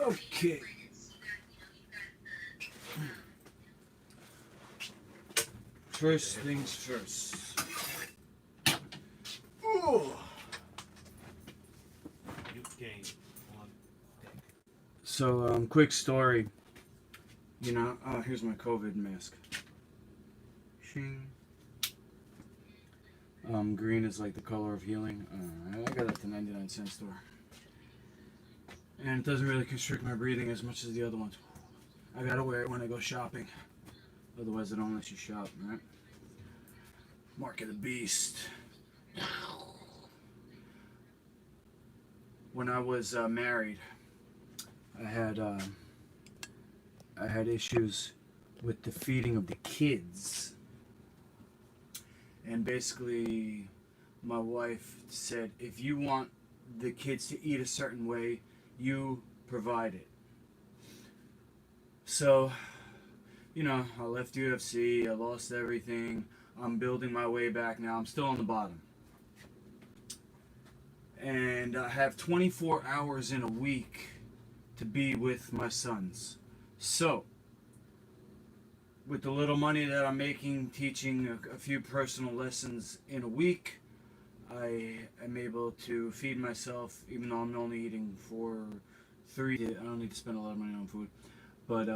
Okay. First things first. Ooh. You gained one. So, quick story. Here's my COVID mask. Shing. Green is like the color of healing. I got it at the 99-cent store. And it doesn't really constrict my breathing as much as the other ones. I gotta wear it when I go shopping. Otherwise, they don't let you shop, right? Mark of the Beast. When I was married, I had issues with the feeding of the kids, and basically, my wife said, if you want the kids to eat a certain way, you provide it. So, I left UFC, I lost everything. I'm building my way back now. I'm still on the bottom. And I have 24 hours in a week to be with my sons. So, with the little money that I'm making teaching a few personal lessons in a week, I am able to feed myself, even though I'm only eating for 3 days. I don't need to spend a lot of money on food. But,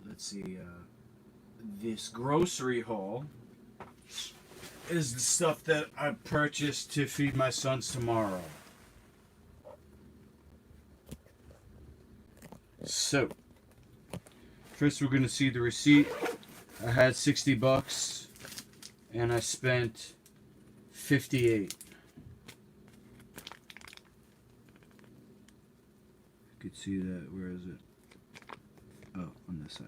let's see, this grocery haul is the stuff that I purchased to feed my sons tomorrow. So, first we're going to see the receipt. I had $60 and I spent 58. You could see that. Where is it? Oh, on this side.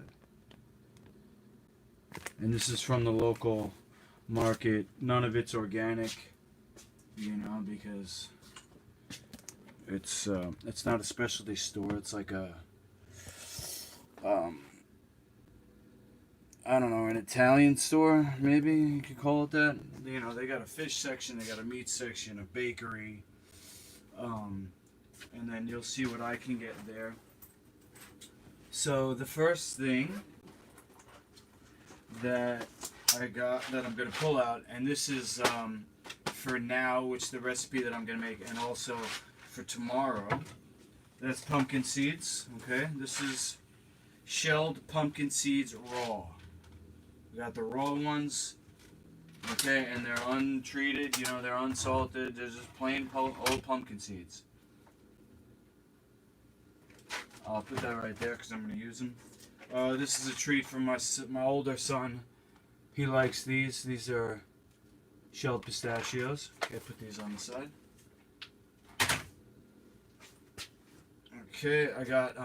And this is from the local market. None of it's organic, because it's not a specialty store. It's like a I don't know, an Italian store, maybe you could call it that. They got a fish section, they got a meat section, a bakery, and then you'll see what I can get there. So the first thing that I got that I'm going to pull out, and this is for now, which is the recipe that I'm going to make, and also for tomorrow. That's pumpkin seeds, okay? This is shelled pumpkin seeds raw. We got the raw ones, okay, and they're untreated, they're unsalted. They're just plain old pumpkin seeds. I'll put that right there because I'm going to use them. This is a treat from my older son. He likes these. These are shelled pistachios. Okay, put these on the side. Okay, I got,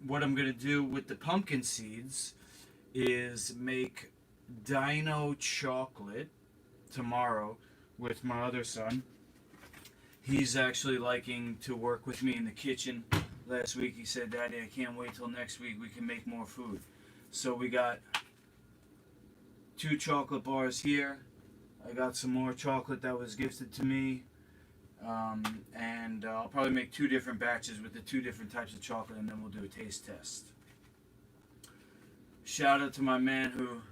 what I'm going to do with the pumpkin seeds is make Dino chocolate tomorrow with my other son. He's actually liking to work with me in the kitchen. Last week he said, Daddy, I can't wait till next week. We can make more food. So we got 2 chocolate bars here. I got some more chocolate that was gifted to me. And I'll probably make 2 different batches with the 2 different types of chocolate, and then we'll do a taste test. Shout out to my man who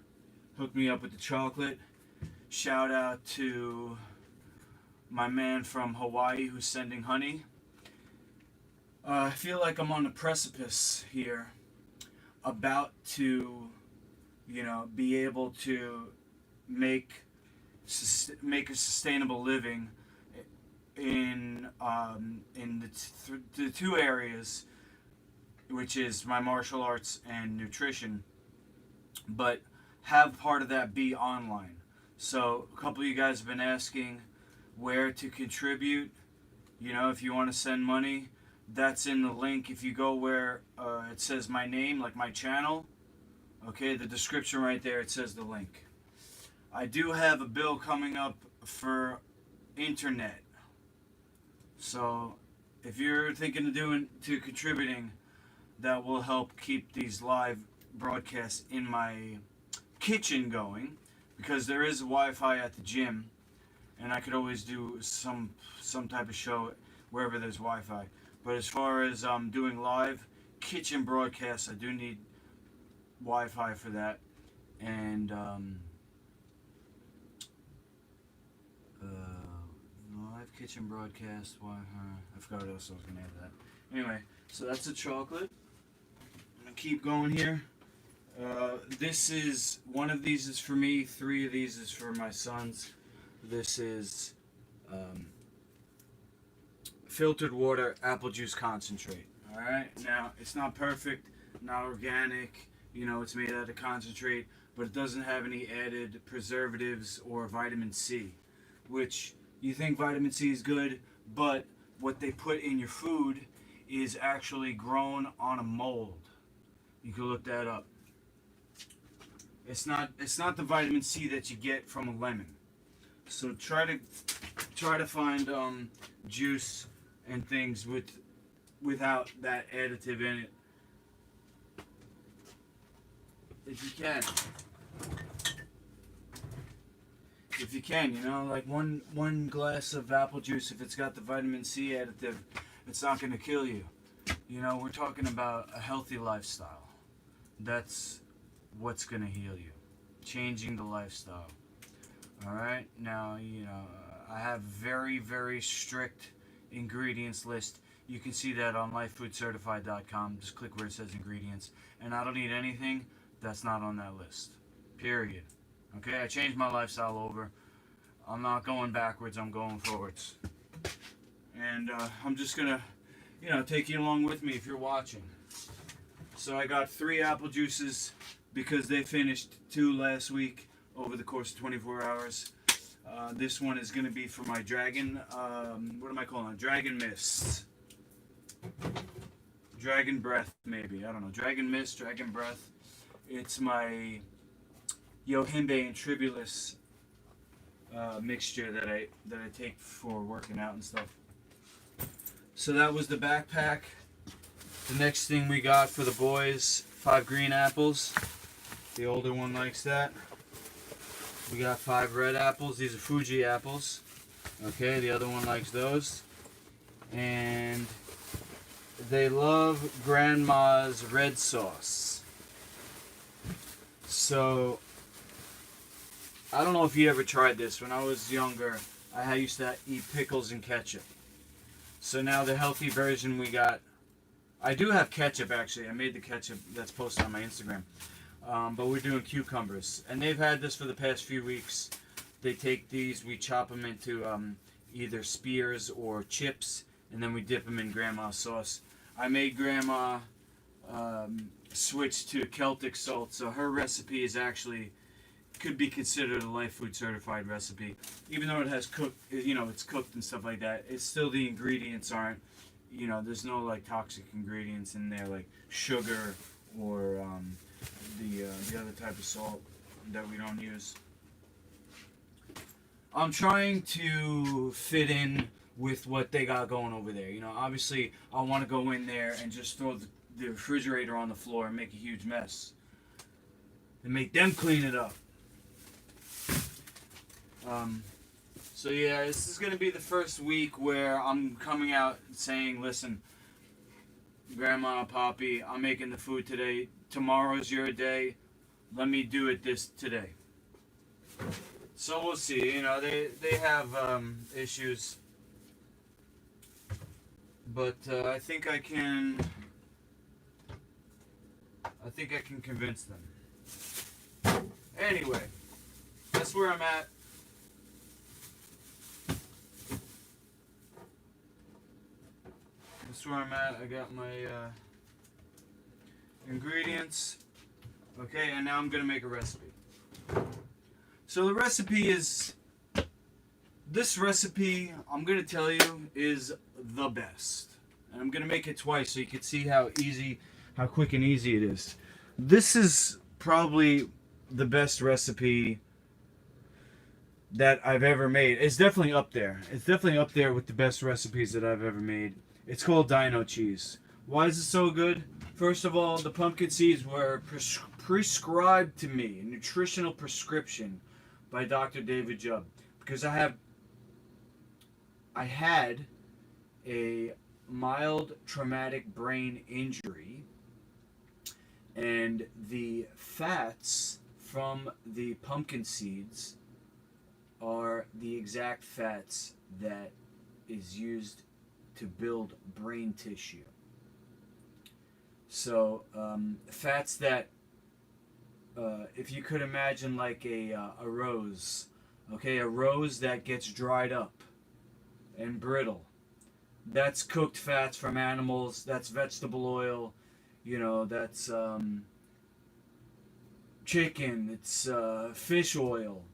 hooked me up with the chocolate. Shout out to my man from Hawaii who's sending honey. I feel like I'm on the precipice here, about to, be able to make a sustainable living in the 2 areas, which is my martial arts and nutrition, but have part of that be online. So a couple of you guys have been asking where to contribute. If you want to send money, that's in the link. If you go where it says my name, like my channel, okay, the description right there, it says the link. I do have a bill coming up for internet. So if you're thinking of contributing, that will help keep these live broadcasts in my kitchen going, because there is Wi-Fi at the gym, and I could always do some type of show wherever there's Wi-Fi. But as far as doing live kitchen broadcasts, I do need Wi-Fi for that, and live kitchen broadcast. I forgot what else I was gonna add to that. Anyway, so that's a chocolate. I'm gonna keep going here. This is one of these is for me. 3 of these is for my sons. This is filtered water apple juice concentrate. All right. Now it's not perfect, not organic. You know, it's made out of concentrate, but it doesn't have any added preservatives or vitamin C, which you think vitamin C is good, but what they put in your food is actually grown on a mold. You can look that up. It's not the vitamin C that you get from a lemon. So try to find juice and things without that additive in it, if you can. If you can, you know, like one glass of apple juice, if it's got the vitamin C additive, it's not going to kill you. You know, we're talking about a healthy lifestyle. That's what's going to heal you. Changing the lifestyle. All right? Now, you know, I have very, very strict ingredients list. You can see that on lifefoodcertified.com. Just click where it says ingredients. And I don't eat anything that's not on that list. Period. Okay? I changed my lifestyle over. I'm not going backwards. I'm going forwards. And I'm just going to, you know, take you along with me if you're watching. So I got 3 apple juices because they finished 2 last week over the course of 24 hours. This one is going to be for my dragon, what am I calling it? Dragon Mist. Dragon Breath, maybe. I don't know. Dragon Mist, Dragon Breath. It's my Yohimbe and Tribulus mixture that I take for working out and stuff. So that was the backpack. The next thing we got for the boys, 5 green apples. The older one likes that. We got 5 red apples. These are Fuji apples. Okay, the other one likes those. And they love Grandma's red sauce. So, I don't know if you ever tried this. When I was younger, I used to eat pickles and ketchup. So now the healthy version we got. I do have ketchup, actually. I made the ketchup that's posted on my Instagram. But we're doing cucumbers. And they've had this for the past few weeks. They take these, we chop them into either spears or chips, and then we dip them in Grandma's sauce. I made Grandma switch to Celtic salt, so her recipe is actually, could be considered a Life Food certified recipe. Even though it has cooked, you know, it's cooked and stuff like that, it's still the ingredients aren't, you know, there's no like toxic ingredients in there like sugar or the other type of salt that we don't use. I'm trying to fit in with what they got going over there. You know, obviously I want to go in there and just throw the refrigerator on the floor and make a huge mess. And make them clean it up. So yeah, this is going to be the first week where I'm coming out saying, listen, Grandma, Poppy, I'm making the food today. Tomorrow's your day. Let me do it today. So we'll see. You know, they have issues, but I think I can convince them. Anyway, that's where I'm at. That's where I'm at. I got my ingredients. Okay, and now I'm going to make a recipe. So the recipe is, this recipe, I'm going to tell you, is the best. And I'm going to make it twice so you can see how quick and easy it is. This is probably the best recipe that I've ever made. It's definitely up there. It's definitely up there with the best recipes that I've ever made. It's called Dino cheese. Why is it so good? First of all, the pumpkin seeds were prescribed to me, a nutritional prescription by Dr. David Jubb, because I had a mild traumatic brain injury, and the fats from the pumpkin seeds are the exact fats that is used to build brain tissue. So fats that, if you could imagine like a rose, okay, a rose that gets dried up and brittle, that's cooked fats from animals, that's vegetable oil, that's chicken, it's fish oil.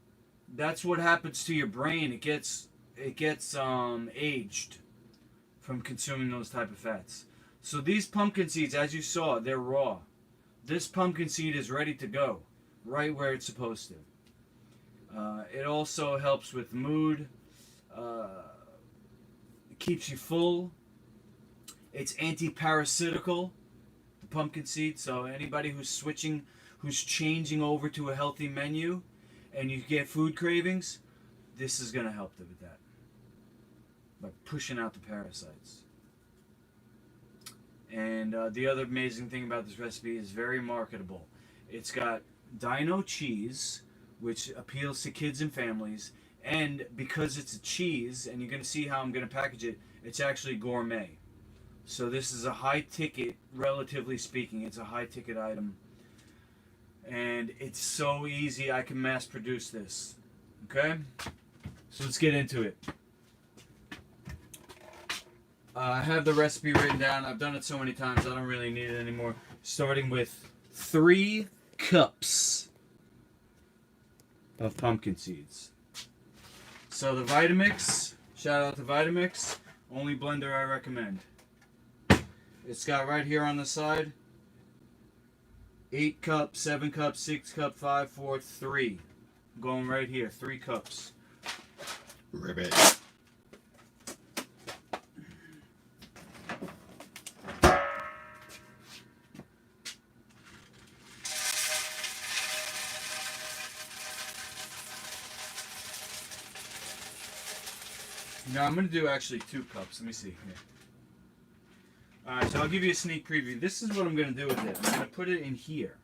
That's what happens to your brain. It gets aged from consuming those type of fats. So these pumpkin seeds, as you saw, they're raw. This pumpkin seed is ready to go, right where it's supposed to. It also helps with mood. It keeps you full. It's anti-parasitical, the pumpkin seed. So anybody who's changing over to a healthy menu, and you get food cravings, this is going to help with that by pushing out the parasites. And the other amazing thing about this recipe is very marketable. It's got Dino cheese, which appeals to kids and families, and because it's a cheese, and you're going to see how I'm going to package it, it's actually gourmet. So this is a high ticket, relatively speaking, it's a high ticket item. And it's so easy, I can mass produce this. Okay? So let's get into it. I have the recipe written down. I've done it so many times, I don't really need it anymore. Starting with 3 cups of pumpkin seeds. So the Vitamix, shout out to Vitamix, only blender I recommend. It's got right here on the side, 8 cups, 7 cups, 6 cups, 5, 4, 3. Going right here, 3 cups. Ribbit. Now I'm going to do actually 2 cups. Let me see here. Alright, so I'll give you a sneak preview. This is what I'm going to do with it. I'm going to put it in here.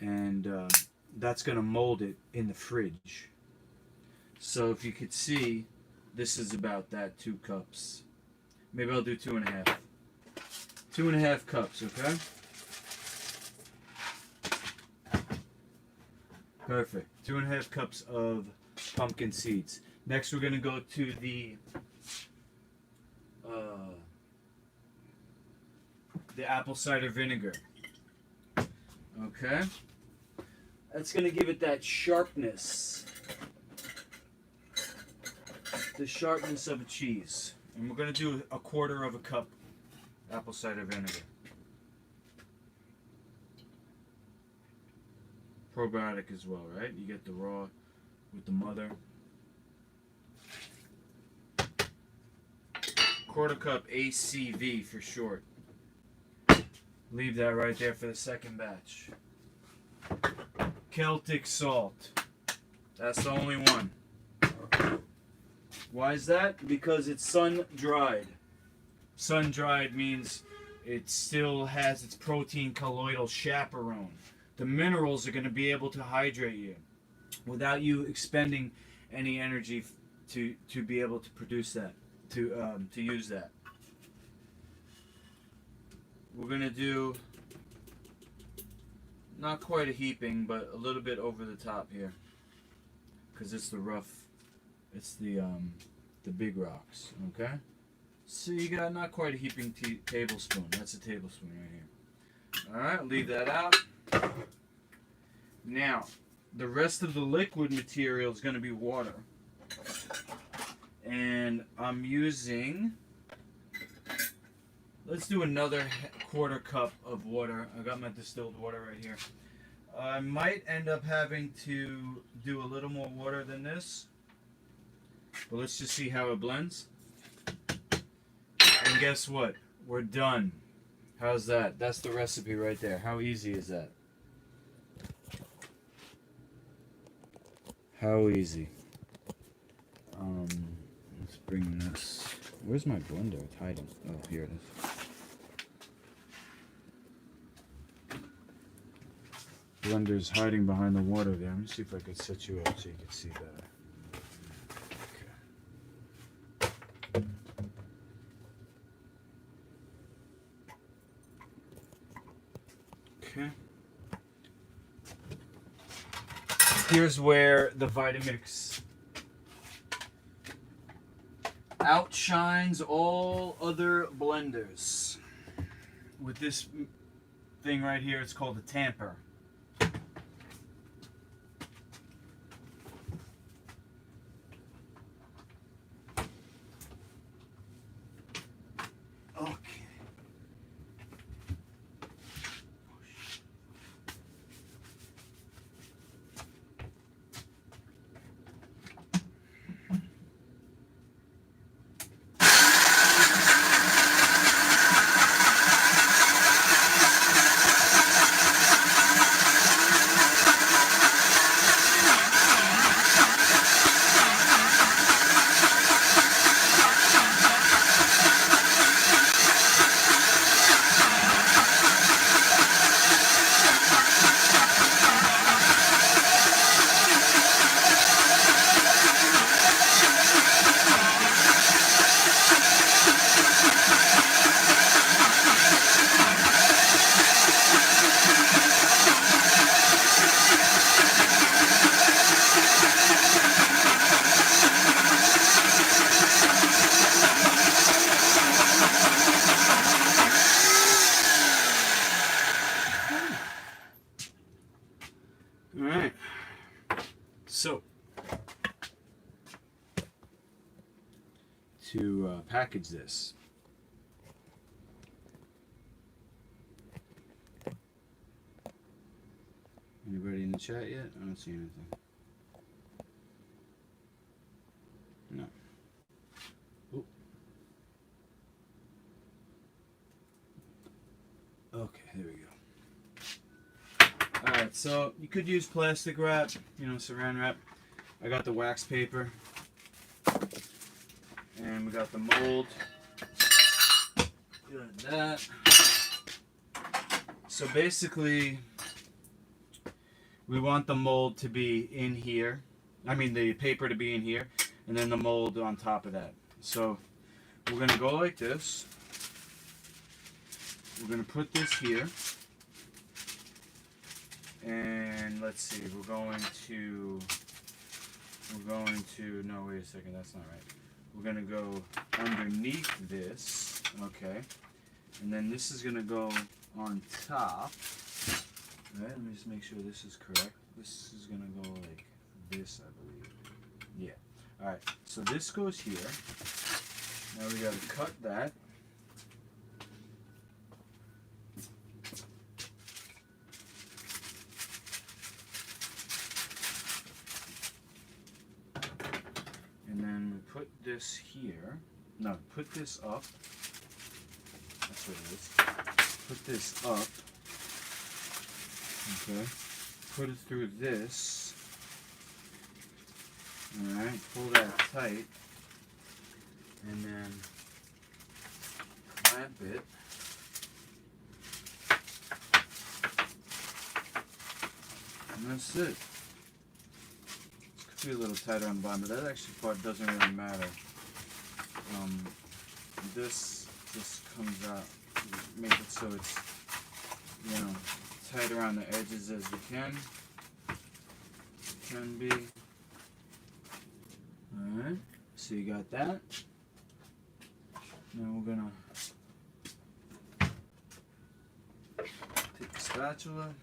And that's going to mold it in the fridge. So if you could see, this is about that 2 cups. Maybe I'll do 2.5. 2.5 cups, okay? Perfect. 2.5 cups of pumpkin seeds. Next we're going to go to the apple cider vinegar. Okay? That's going to give it that sharpness. The sharpness of a cheese. And we're going to do 1/4 cup apple cider vinegar. Probiotic as well, right? You get the raw with the mother. 1/4 cup ACV for short. Leave that right there for the second batch. Celtic salt. That's the only one. Why is that? Because it's sun-dried. Sun-dried means it still has its protein colloidal chaperone. The minerals are going to be able to hydrate you without you expending any energy to be able to produce that, to use that. We're going to do not quite a heaping, but a little bit over the top here, because it's the rough, it's the big rocks. Okay, so you got not quite a heaping tablespoon. That's a tablespoon right here. All right, leave that out. Now, the rest of the liquid material is going to be water, and I'm using. Let's do another 1/4 cup of water. I got my distilled water right here. I might end up having to do a little more water than this, but let's just see how it blends. And guess what? We're done. How's that? That's the recipe right there. How easy is that? How easy. Let's bring this. Where's my blender? It's hiding. Oh, here it is. Blender's hiding behind the water there. Let me see if I can set you up so you can see better. Okay. Here's where the Vitamix outshines all other blenders. With this thing right here, it's called a tamper. Okay. Alright, so to package this, anybody in the chat yet? I don't see anything. No. Ooh. Okay, there we go. Alright, so you could use plastic wrap, saran wrap. I got the wax paper. And we got the mold. Got that. So basically, we want the mold to be in here. I mean, the paper to be in here. And then the mold on top of that. So we're going to go like this. We're going to put this here. And let's see, we're going to, no, wait a second, that's not right. We're going to go underneath this, okay, and then this is going to go on top. All right, let me just make sure this is correct. This is going to go like this, I believe. Yeah. All right, so this goes here. Now we got to cut that. And then we put this here. No, put this up. That's what it is. Put this up. Okay. Put it through this. Alright, pull that tight. And then clamp it. And that's it. Be a little tighter on the bottom, but that actually part doesn't really matter. This just comes out, make it so it's, tight around the edges as we can be. Alright, so you got that. Now we're gonna take the spatula.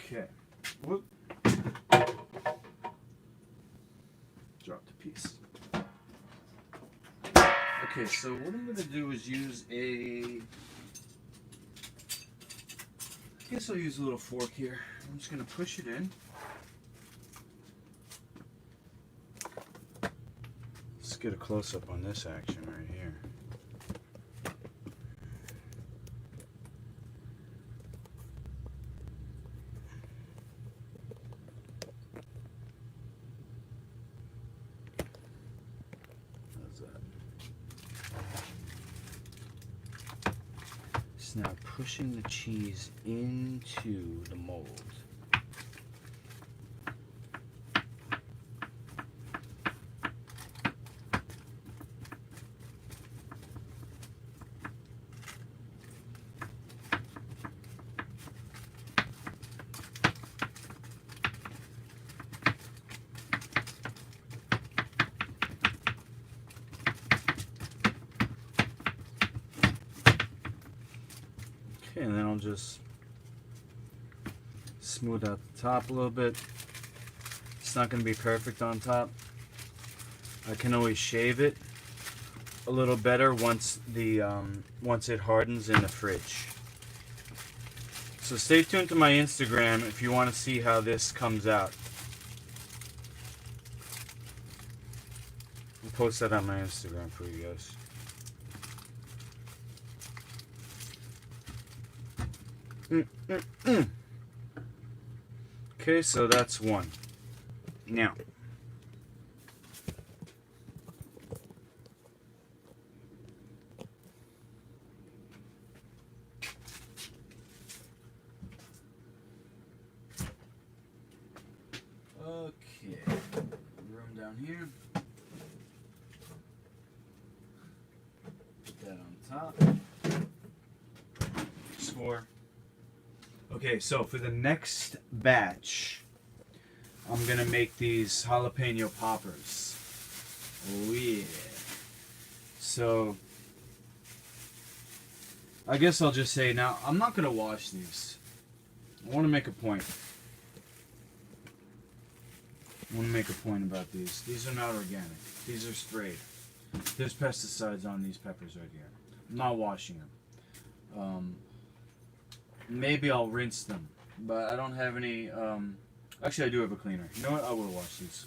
Okay. Whoop. Dropped a piece. Okay, so what I'm going to do is use a guess I'll use a little fork here. I'm just gonna push it in. Let's get a close-up on this action right here. How's that? It's now pushing the cheese into the mold. Okay, and then I'll just smooth out the top a little bit. It's not going to be perfect on top. I can always shave it a little better once it hardens in the fridge. So stay tuned to my Instagram if you want to see how this comes out. I'll post that on my Instagram for you guys. Okay, so that's one. Now, okay, room down here. Put that on top. Score. Okay, so for the next batch, I'm gonna make these jalapeno poppers. Oh yeah. So, I guess I'll just say now, I'm not gonna wash these. I wanna make a point. I wanna make a point about these. These are not organic. These are sprayed. There's pesticides on these peppers right here. I'm not washing them. Maybe I'll rinse them, but I don't have any, actually I do have a cleaner. You know what, I will wash these.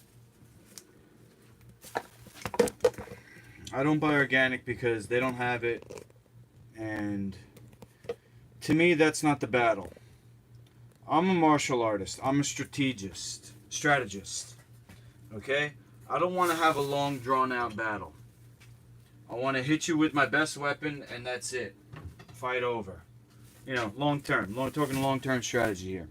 I don't buy organic because they don't have it, and to me that's not the battle. I'm a martial artist, I'm a strategist, okay? I don't want to have a long drawn out battle. I want to hit you with my best weapon and that's it. Fight over. You know, long term. Talking long-term strategy here.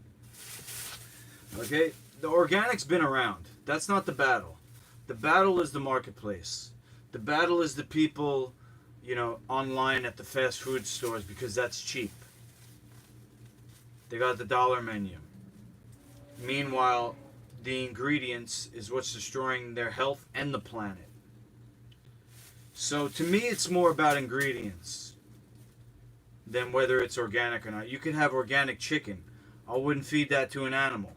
Okay? The organic's been around. That's not the battle. The battle is the marketplace. The battle is the people, you know, online at the fast food stores because that's cheap. They got the dollar menu. Meanwhile, the ingredients is what's destroying their health and the planet. So to me, it's more about ingredients than whether it's organic or not. You can have organic chicken. I wouldn't feed that to an animal.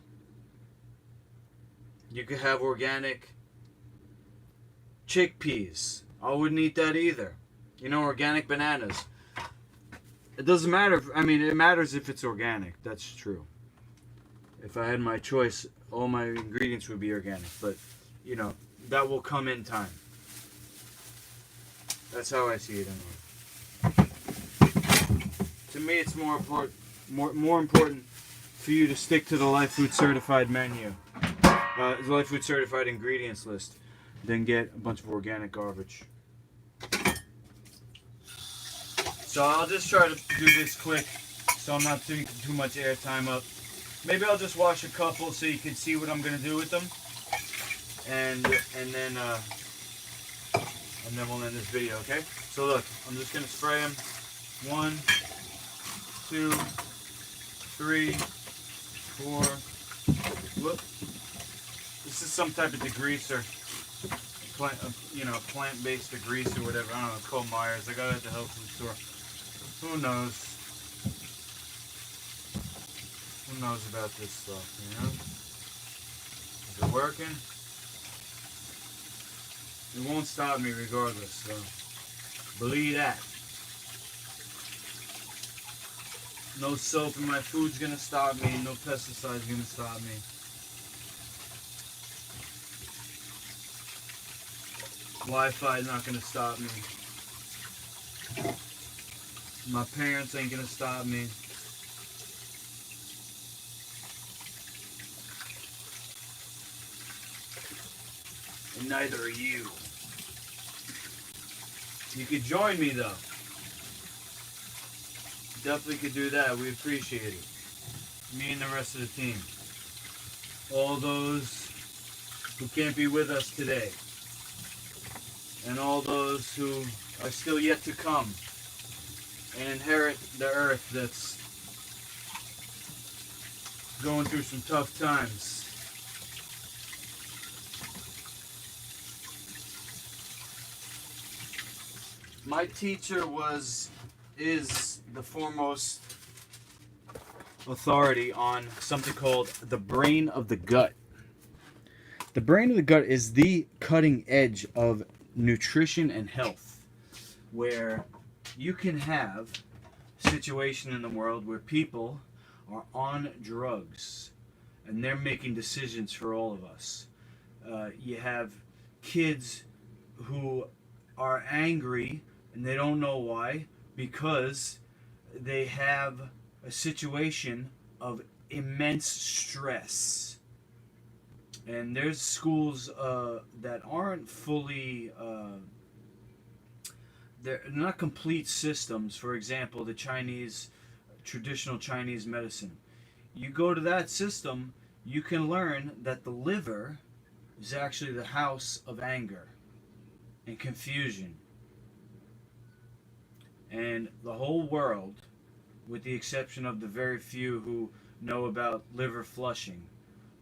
You could have organic chickpeas. I wouldn't eat that either. You know, organic bananas. It doesn't matter. I mean, it matters if it's organic. That's true. If I had my choice, all my ingredients would be organic. But, you know, that will come in time. That's how I see it anyway. To me, it's more important for you to stick to the lifefood certified menu, the lifefood certified ingredients list, than get a bunch of organic garbage. So I'll just try to do this quick, so I'm not taking too much airtime up. Maybe I'll just wash a couple so you can see what I'm gonna do with them, and then we'll end this video. Okay? So look, I'm just gonna spray them. 1, 2, 3, 4. Whoop. This is some type of degreaser. Plant-based degreaser, whatever. I don't know. It's called Myers. I got it at the health food store. Who knows? Who knows about this stuff, you know? Is it working? It won't stop me regardless, so believe that. No soap in my food's gonna stop me. No pesticides gonna stop me. Wi-Fi not gonna stop me. My parents ain't gonna stop me. And neither are you. You could join me though. Definitely could do that. We appreciate it. Me and the rest of the team. All those who can't be with us today. And all those who are still yet to come and inherit the earth that's going through some tough times. My teacher is the foremost authority on something called the brain of the gut. The brain of the gut is the cutting edge of nutrition and health, where you can have a situation in the world where people are on drugs and they're making decisions for all of us. You have kids who are angry and they don't know why, because they have a situation of immense stress. And there's schools that aren't fully, they're not complete systems. For example, the traditional Chinese medicine. You go to that system, you can learn that the liver is actually the house of anger and confusion. And the whole world, with the exception of the very few who know about liver flushing,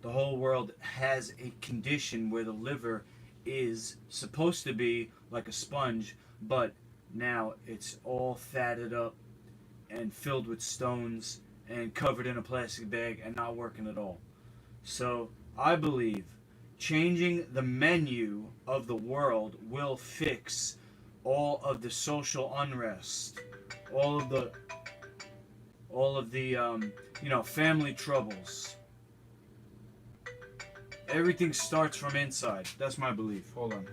the whole world has a condition where the liver is supposed to be like a sponge, but now it's all fatted up and filled with stones and covered in a plastic bag and not working at all. So I believe changing the menu of the world will fix all of the social unrest, all of the family troubles. Everything starts from inside. That's my belief. Hold on.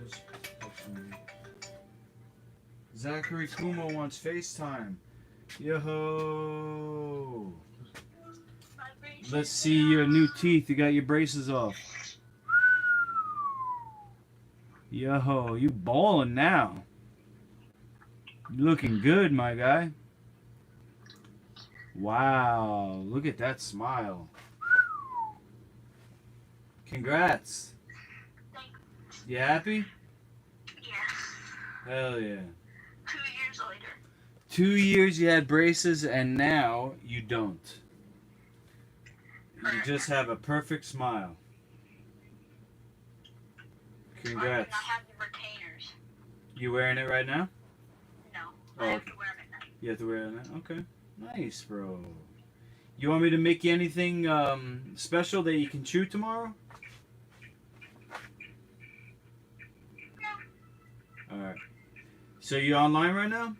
Zachary Kumo wants FaceTime. Yo. Let's see your new teeth. You got your braces off. Yo, you balling now. You looking good, my guy. Wow, look at that smile. Congrats. You happy? Yeah. Hell yeah. 2 years later. 2 years you had braces and now you don't. You just have a perfect smile. Congrats. And I have the retainers. You wearing it right now? No. Oh, I have okay. to wear them at night. You have to wear it now? Okay. Nice, bro. You want me to make you anything special that you can chew tomorrow? No. Alright. So you online right now?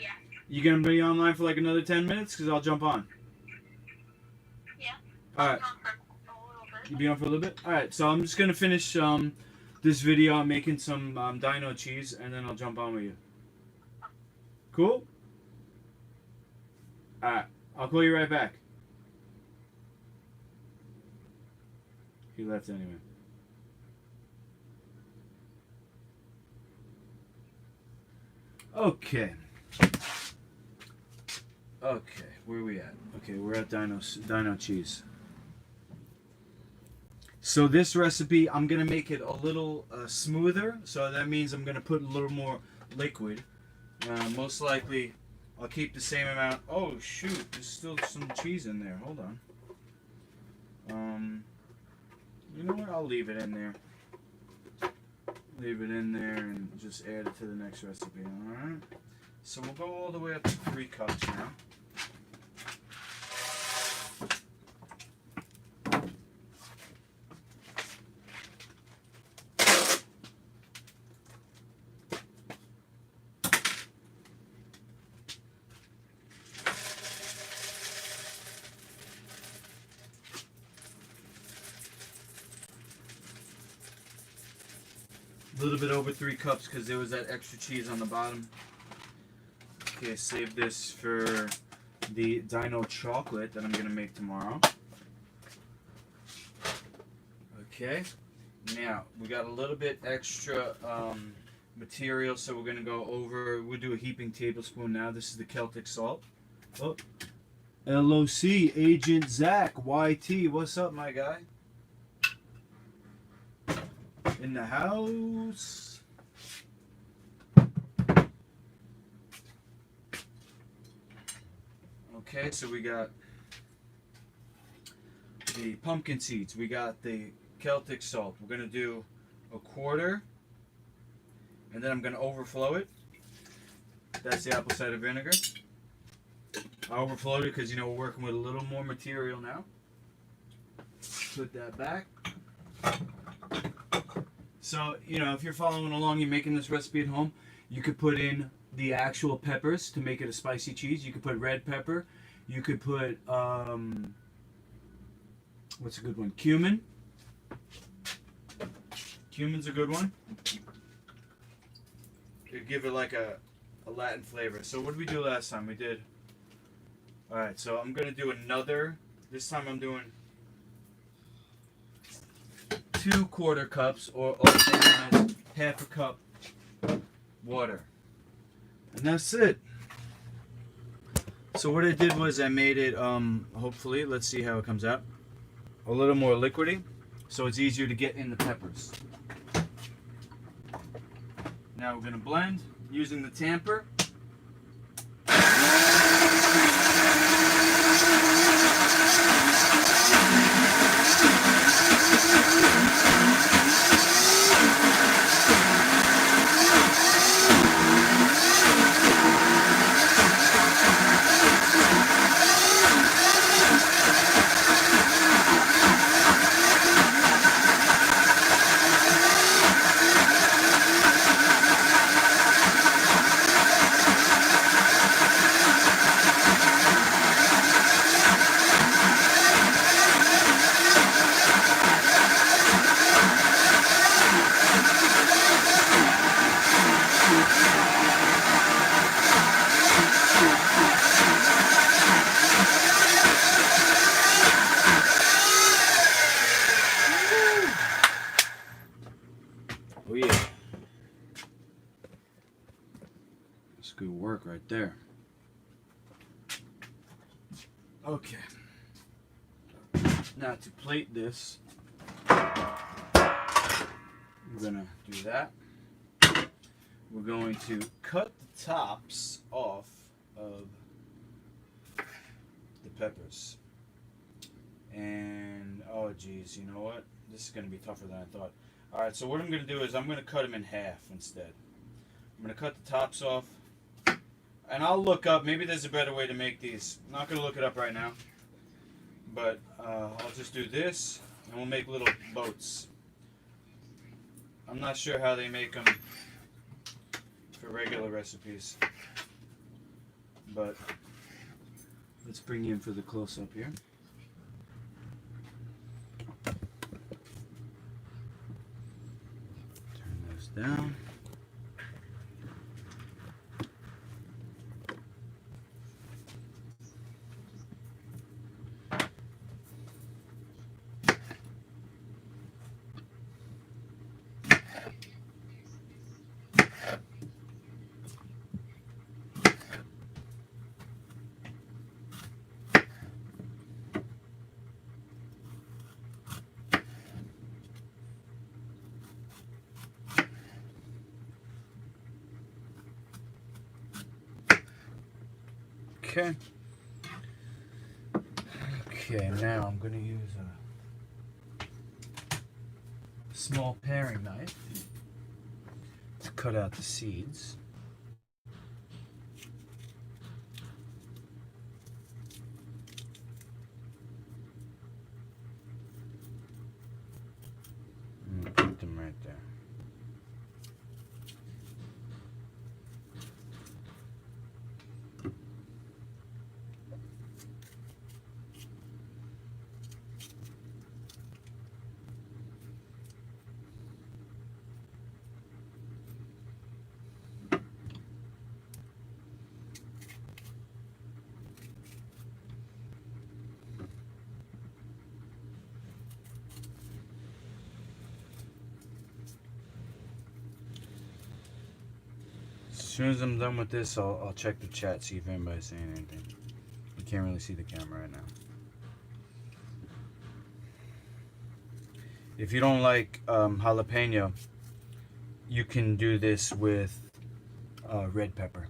Yeah. You gonna be online for like another 10 minutes? Because I'll jump on. Yeah. Alright. I'll for a little bit. You be on for a little bit? Alright, so I'm just gonna finish this video. I'm making some Dino cheese and then I'll jump on with you. Cool? Alright. I'll call you right back. He left anyway. Okay. Okay, where are we at? Okay, we're at Dino cheese. So this recipe, I'm going to make it a little smoother. So that means I'm going to put a little more liquid. Most likely, I'll keep the same amount. Oh, shoot. There's still some cheese in there. Hold on. You know what? I'll leave it in there. Leave it in there and just add it to the next recipe. Alright? So we'll go all the way up to 3 cups now. little bit over 3 cups because there was that extra cheese on the bottom. Okay, save this for the Dino chocolate that I'm going to make tomorrow. Okay, now we got a little bit extra material, so we're going to go over, we'll do a heaping tablespoon now. This is the Celtic salt. Oh, LOC, Agent Zach, YT, what's up, my guy? In the house. Okay, so we got the pumpkin seeds. We got the Celtic salt. We're going to do a quarter, and then I'm going to overflow it. That's the apple cider vinegar. I overflowed it because, you know, we're working with a little more material now. Put that back. So, you know, if you're following along, you're making this recipe at home, you could put in the actual peppers to make it a spicy cheese. You could put red pepper. You could put, what's a good one? Cumin. Cumin's a good one. It'd give it like a Latin flavor. So what did we do last time? We did, alright, so I'm going to do another, this time I'm doing 2 quarter cups, or also known as half a cup water. And that's it. So what I did was I made it, hopefully, let's see how it comes out, a little more liquidy, so it's easier to get in the peppers. Now we're going to blend using the tamper. Oh yeah. That's good work right there. Okay. Now to plate this, we're gonna do that. We're going to cut the tops off of the peppers. And, oh geez, you know what? This is gonna be tougher than I thought. Alright, so what I'm going to do is I'm going to cut them in half instead. I'm going to cut the tops off. And I'll look up, maybe there's a better way to make these. I'm not going to look it up right now. But I'll just do this, and we'll make little boats. I'm not sure how they make them for regular recipes. But let's bring you in for the close-up here. Down. Okay. Okay, now I'm going to use a small paring knife to cut out the seeds. And put them right there. soon as I'm done with this, I'll check the chat, see if anybody's saying anything. You can't really see the camera right now. If you don't like jalapeno, you can do this with red pepper.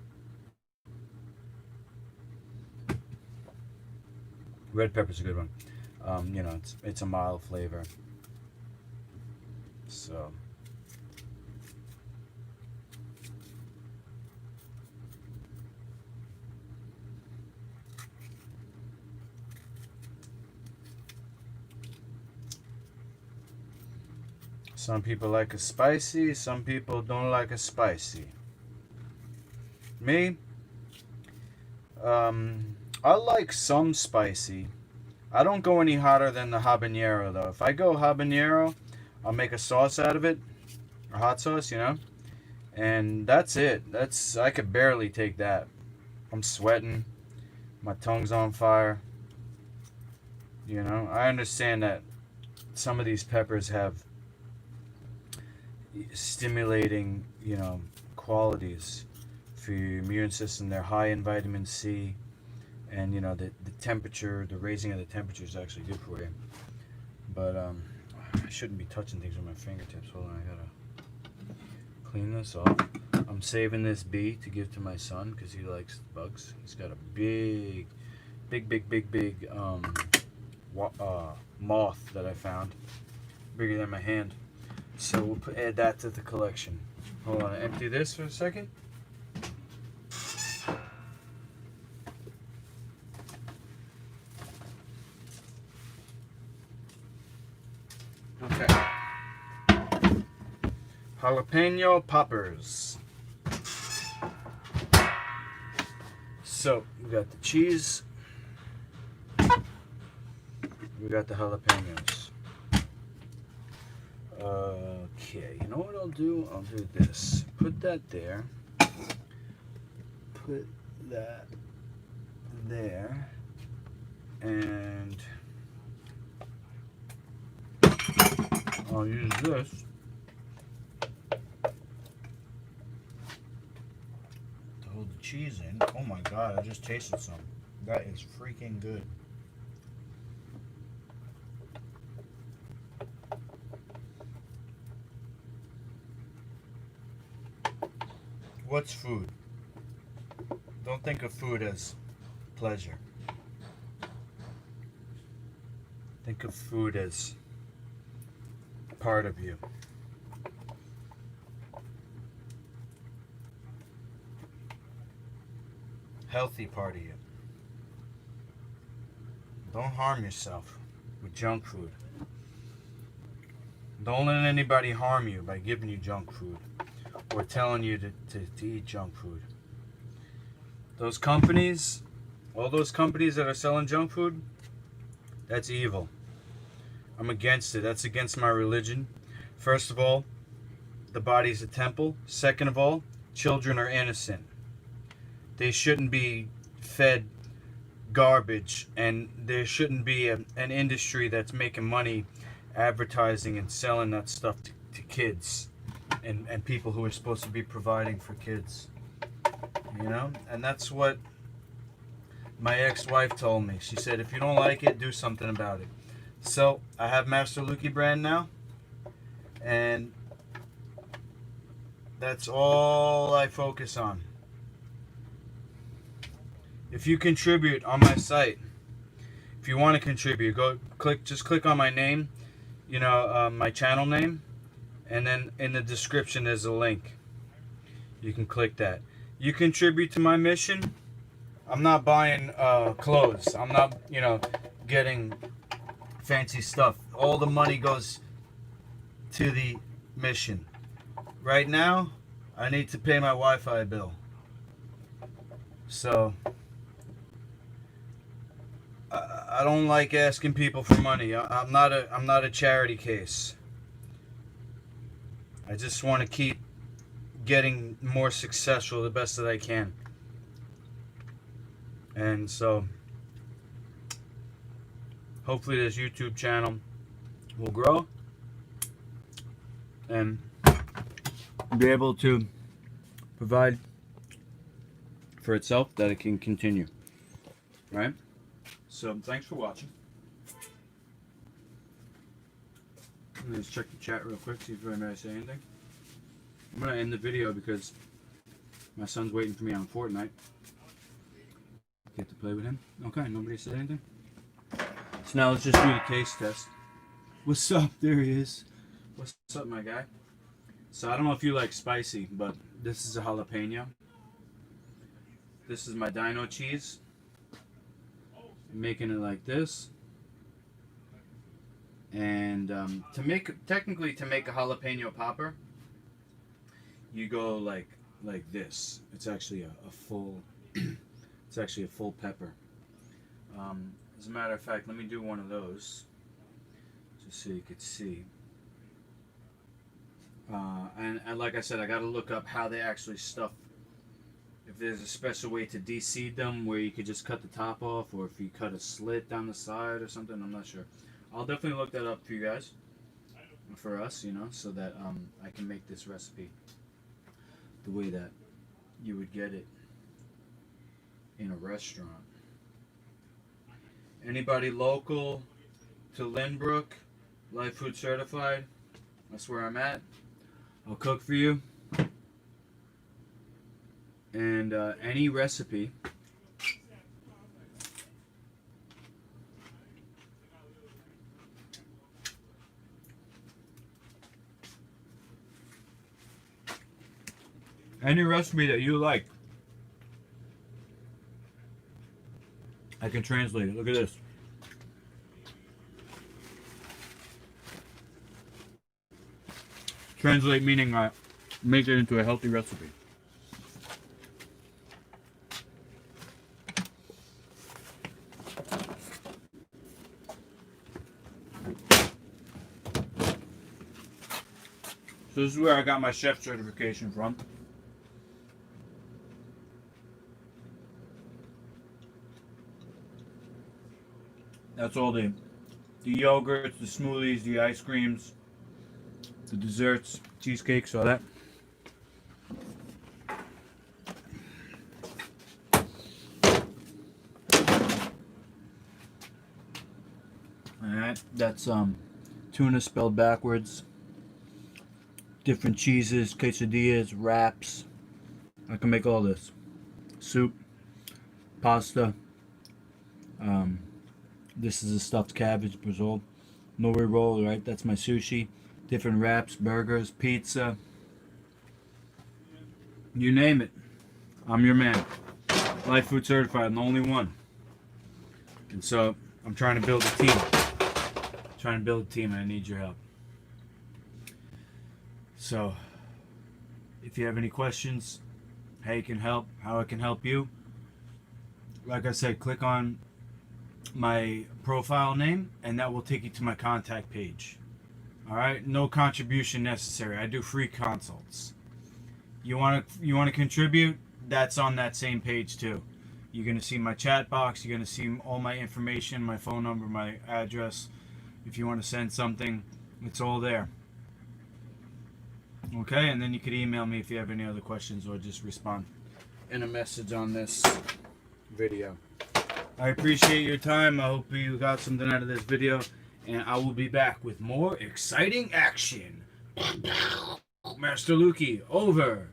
Red pepper's a good one. You know, it's a mild flavor. So. Some people like it spicy, some people don't like it spicy. Me, I like some spicy. I don't go any hotter than the habanero though. If I go habanero, I'll make a sauce out of it, a hot sauce, you know, and that's it. I could barely take that. I'm sweating, my tongue's on fire. You know, I understand that some of these peppers have stimulating, you know, qualities for your immune system. They're high in vitamin C, and you know the temperature, the raising of the temperature is actually good for you. But I shouldn't be touching things with my fingertips. Hold on, I gotta clean this off. I'm saving this bee to give to my son because he likes bugs. He's got a big moth that I found, bigger than my hand. So we'll add that to the collection. Hold on, empty this for a second. Okay. Jalapeno poppers. So we got the cheese. We got the jalapenos. Okay, you know what I'll do? I'll do this. Put that there. Put that there. And I'll use this to hold the cheese in. Oh my god, I just tasted some. That is freaking good. What's food? Don't think of food as pleasure. Think of food as part of you. Healthy part of you. Don't harm yourself with junk food. Don't let anybody harm you by giving you junk food or telling you to eat junk food. Those companies, all those companies that are selling junk food, that's evil. I'm against it. That's against my religion. First of all, the body's a temple. Second of all, children are innocent. They shouldn't be fed garbage, and there shouldn't be an industry that's making money advertising and selling that stuff to kids and people who are supposed to be providing for kids. You know? And that's what my ex-wife told me. She said, if you don't like it, do something about it. So I have Master Lukey brand now, and that's all I focus on. If you contribute on my site, if you want to contribute, just click on my name, you know, my channel name, and then in the description there's a link. You can click that. You contribute to my mission. I'm not buying clothes. I'm not, you know, getting fancy stuff. All the money goes to the mission. Right now, I need to pay my Wi-Fi bill. So I don't like asking people for money. I'm not a charity case. I just want to keep getting more successful the best that I can. And so hopefully this YouTube channel will grow and be able to provide for itself, that it can continue. Right? So thanks for watching. Let's check the chat real quick, see if anybody say anything. I'm gonna end the video because my son's waiting for me on Fortnite. Get to play with him. Okay, nobody said anything. So now let's just do the taste test. What's up? There he is. What's up, my guy? So I don't know if you like spicy, but this is a jalapeno. This is my Dino cheese. I'm making it like this. And to make a jalapeno popper, you go like this. It's actually a full. It's actually a full pepper. As a matter of fact, let me do one of those, just so you could see. And like I said, I got to look up how they actually stuff. If there's a special way to de-seed them, where you could just cut the top off, or if you cut a slit down the side or something, I'm not sure. I'll definitely look that up for you guys, for us, you know, so that I can make this recipe the way that you would get it in a restaurant. Anybody local to Lynbrook, Life Food certified, that's where I'm at. I'll cook for you. And any recipe that you like, I can translate it. Look at this. Translate meaning make it into a healthy recipe. So this is where I got my chef certification from. That's all the yogurts, the smoothies, the ice creams, the desserts, cheesecakes, all that. Alright, that's tuna spelled backwards. Different cheeses, quesadillas, wraps. I can make all this. Soup, pasta. This is a stuffed cabbage, basil, nori roll, right? That's my sushi. Different wraps, burgers, pizza. You name it. I'm your man. Life Food certified, I'm the only one. And so I'm trying to build a team. And I need your help. So if you have any questions, how I can help you, like I said, click on my profile name and that will take you to my contact page. Alright, no contribution necessary. I do free consults. You want to contribute? That's on that same page too. You're going to see my chat box, you're going to see all my information, my phone number, my address. If you want to send something, it's all there. Okay, and then you could email me if you have any other questions, or just respond in a message on this video. I appreciate your time. I hope you got something out of this video, and I will be back with more exciting action. Master Lukey, over.